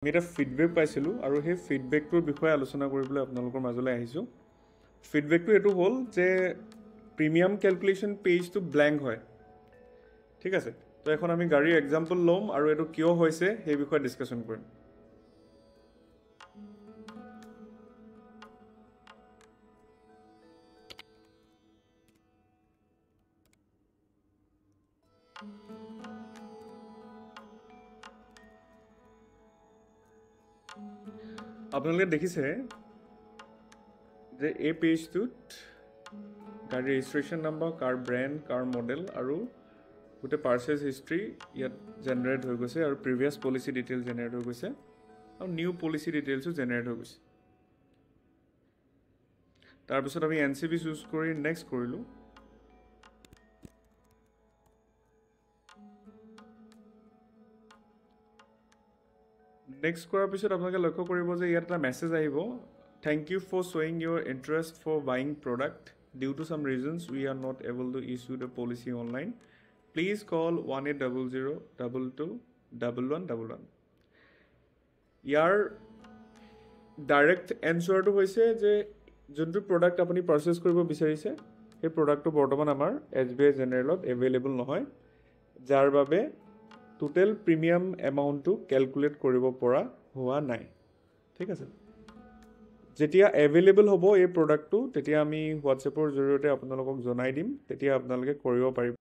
আমি এটা ফিডবেক পাইছিলোঁ আৰু সেই ফিডবেকটোৰ বিষয়ে আলোচনা কৰিবলৈ আপোনালোকৰ মাজলৈ আহিছোঁ। ফিডবেকটো এইটো হ'ল যে প্ৰিমিয়াম কেলকুলেশ্যন পেজটো ব্লেংক হয়। ঠিক আছে, তো এখন আমি গাড়ীৰ এক্সাম্পল ল'ম আৰু এইটো কিয় হৈছে সেই বিষয়ে ডিছকাশ্যন কৰিম। আপোনালোকে দেখিছে যে এই পেজটোত গাড়ীৰ ৰেজিষ্ট্ৰেশ্যন নাম্বাৰ, কাৰ ব্ৰেণ্ড, কাৰ মডেল আৰু গোটেই পাৰ্চেজ হিষ্ট্ৰী ইয়াত জেনেৰেট হৈ গৈছে আৰু প্ৰিভিয়াছ পলিচি ডিটেইলছ জেনেৰেট হৈ গৈছে আৰু নিউ পলিচি ডিটেইলছো জেনেৰেট হৈ গৈছে। তাৰপিছত আমি NCB চুজ কৰি নেক্সট কৰিলোঁ। নেক্সট কৰাৰ পিছত আপোনালোকে লক্ষ্য কৰিব যে ইয়াত এটা মেছেজ আহিব, থেংক ইউ ফৰ শ্ব'য়িং your interest for buying product due to some reasons we are not able to issue the policy online, please call 1800221111। ইয়াৰ ডাইৰেক্ট এনচাৰটো হৈছে যে যোনটো প্ৰডাক্ট আপুনি পাৰ্চেছ কৰিব বিচাৰিছে সেই প্ৰডাক্টটো বৰ্তমান আমাৰ SBI জেনেৰেলত এভেইলেবল নহয়, যাৰ বাবে টোটেল প্ৰিমিয়াম এমাউণ্টটো কেলকুলেট কৰিব পৰা হোৱা নাই। ঠিক আছে, যেতিয়া এভেইলেবল হ'ব এই প্ৰডাক্টটো তেতিয়া আমি হোৱাটছএপৰ জৰিয়তে আপোনালোকক জনাই দিম, তেতিয়া আপোনালোকে কৰিব পাৰিব।